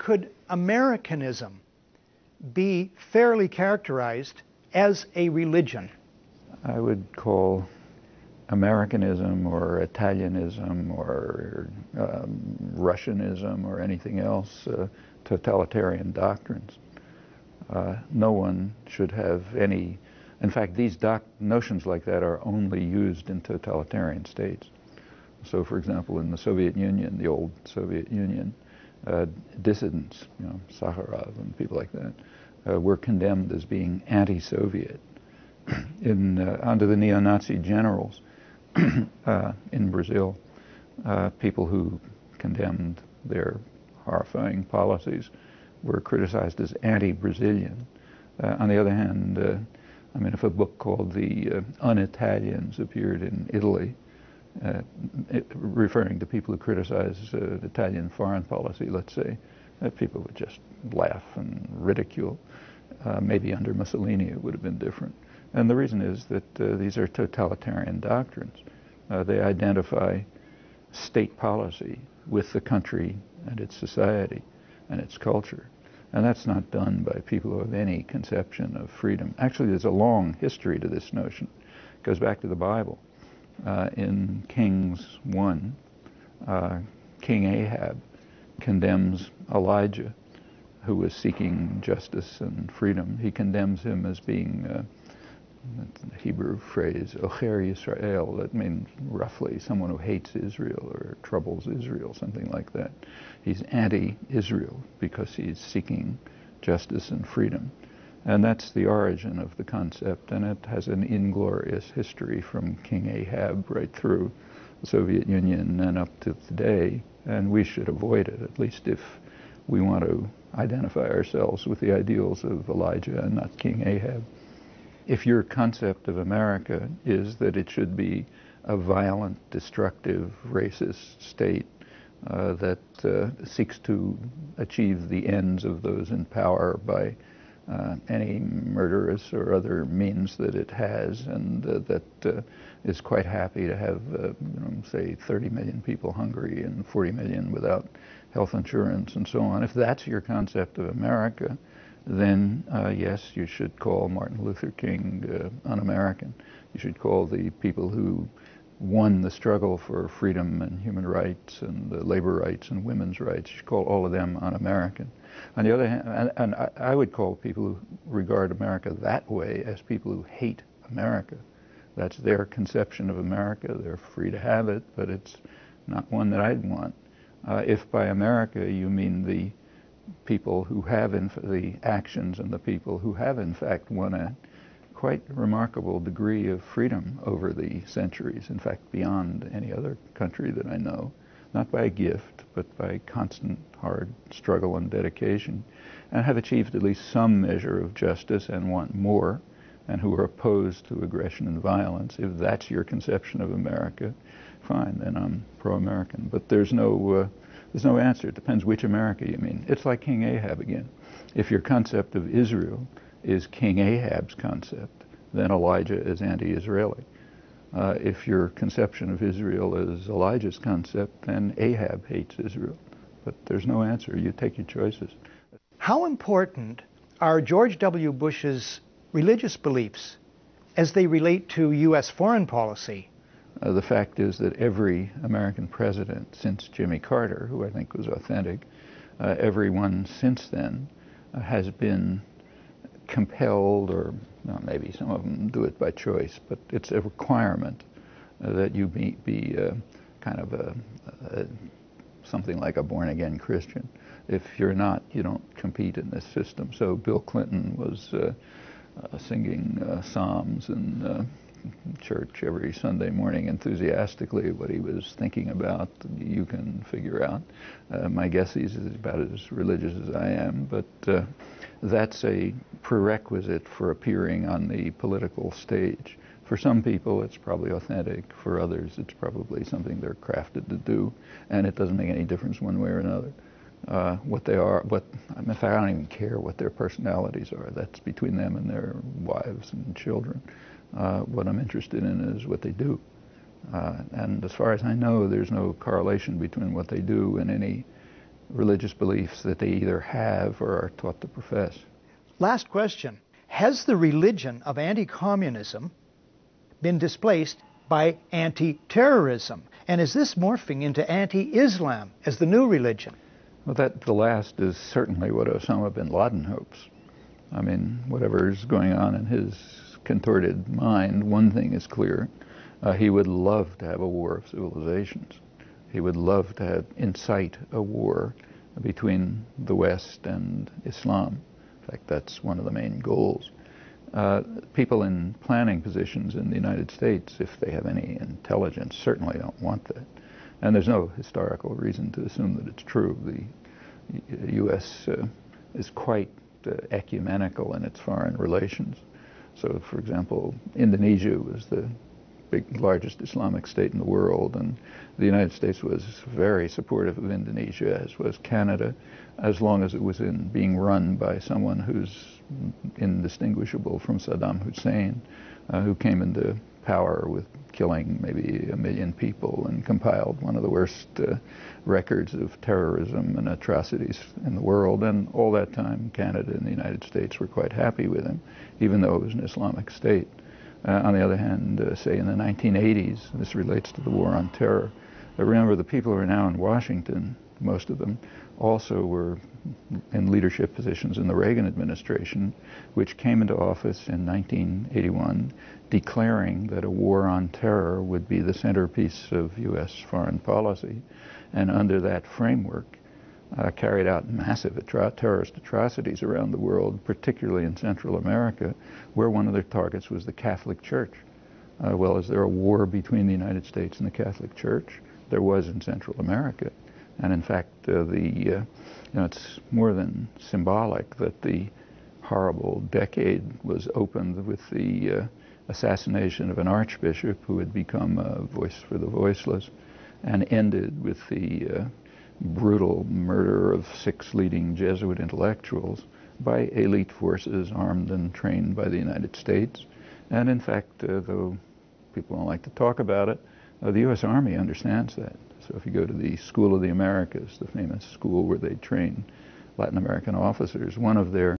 could Americanism be fairly characterized as a religion? I would call Americanism or Italianism or Russianism or anything else totalitarian doctrines. No one should have any. In fact, these notions like that are only used in totalitarian states. So, for example, in the Soviet Union, the old Soviet Union, dissidents, Sakharov and people like that, were condemned as being anti-Soviet. Under the neo-Nazi generals in Brazil, people who condemned their horrifying policies were criticized as anti-Brazilian. On the other hand, if a book called The Un-Italians appeared in Italy, referring to people who criticize Italian foreign policy, let's say, people would just laugh and ridicule. Maybe under Mussolini it would have been different. And the reason is that these are totalitarian doctrines. They identify state policy with the country and its society and its culture. And that's not done by people who have any conception of freedom. Actually, there's a long history to this notion. It goes back to the Bible. In Kings 1, King Ahab condemns Elijah, who was seeking justice and freedom. He condemns him as being, the Hebrew phrase, Ocher Yisrael, that means roughly someone who hates Israel or troubles Israel, something like that. He's anti-Israel because he's seeking justice and freedom. And that's the origin of the concept, and it has an inglorious history from King Ahab right through the Soviet Union and up to today, and we should avoid it, at least if we want to identify ourselves with the ideals of Elijah and not King Ahab. If your concept of America is that it should be a violent, destructive, racist state that seeks to achieve the ends of those in power by any murderous or other means that it has, and that is quite happy to have, say, 30 million people hungry and 40 million without health insurance and so on. If that's your concept of America, then yes, you should call Martin Luther King un-American. You should call the people who won the struggle for freedom and human rights and labor rights and women's rights, you should call all of them un-American. On the other hand, and I would call people who regard America that way as people who hate America. That's their conception of America. They're free to have it, but it's not one that I'd want. If by America you mean the people who have the actions and the people who have in fact won a quite remarkable degree of freedom over the centuries, in fact beyond any other country that I know, not by a gift, but by constant hard struggle and dedication, and have achieved at least some measure of justice and want more, and who are opposed to aggression and violence. If that's your conception of America, fine, then I'm pro-American. But there's no answer. It depends which America you mean. It's like King Ahab again. If your concept of Israel is King Ahab's concept, then Elijah is anti-Israeli. If your conception of Israel is Elijah's concept, then Ahab hates Israel. But there's no answer. You take your choices. How important are George W. Bush's religious beliefs as they relate to U.S. foreign policy? The fact is that every American president since Jimmy Carter, who I think was authentic, everyone since then has been compelled, or maybe some of them do it by choice, but it's a requirement that you be kind of something like a born-again Christian. If you're not, you don't compete in this system. So Bill Clinton was singing psalms in church every Sunday morning enthusiastically. What he was thinking about, you can figure out. My guess is about as religious as I am, but that's a prerequisite for appearing on the political stage. For some people, it's probably authentic. For others, it's probably something they're crafted to do, and it doesn't make any difference one way or another. What they are, in fact, I don't even care what their personalities are. That's between them and their wives and children. What I'm interested in is what they do. And as far as I know, there's no correlation between what they do and any religious beliefs that they either have or are taught to profess. Last question. Has the religion of anti-communism been displaced by anti-terrorism? And is this morphing into anti-Islam as the new religion? Well, the last is certainly what Osama bin Laden hopes. I mean, whatever's going on in his contorted mind, one thing is clear. He would love to have a war of civilizations. He would love to incite a war between the West and Islam. In fact, that's one of the main goals. People in planning positions in the United States, if they have any intelligence, certainly don't want that. And there's no historical reason to assume that it's true. The U.S. is quite ecumenical in its foreign relations. So, for example, Indonesia was the largest Islamic state in the world, and the United States was very supportive of Indonesia, as was Canada, as long as it was being run by someone who's indistinguishable from Saddam Hussein, who came into power with killing maybe 1 million people and compiled one of the worst records of terrorism and atrocities in the world. And all that time, Canada and the United States were quite happy with him, even though it was an Islamic state. On the other hand, say in the 1980s, this relates to the war on terror. Remember, the people who are now in Washington, most of them, also were in leadership positions in the Reagan administration, which came into office in 1981, declaring that a war on terror would be the centerpiece of U.S. foreign policy, and under that framework carried out massive terrorist atrocities around the world, particularly in Central America, where one of their targets was the Catholic Church. Well, is there a war between the United States and the Catholic Church? There was in Central America. And in fact, it's more than symbolic that the horrible decade was opened with the assassination of an archbishop who had become a voice for the voiceless, and ended with the brutal murder of 6 leading Jesuit intellectuals by elite forces armed and trained by the United States. And in fact, though people don't like to talk about it, the U.S. Army understands that. So if you go to the School of the Americas, the famous school where they train Latin American officers, one of their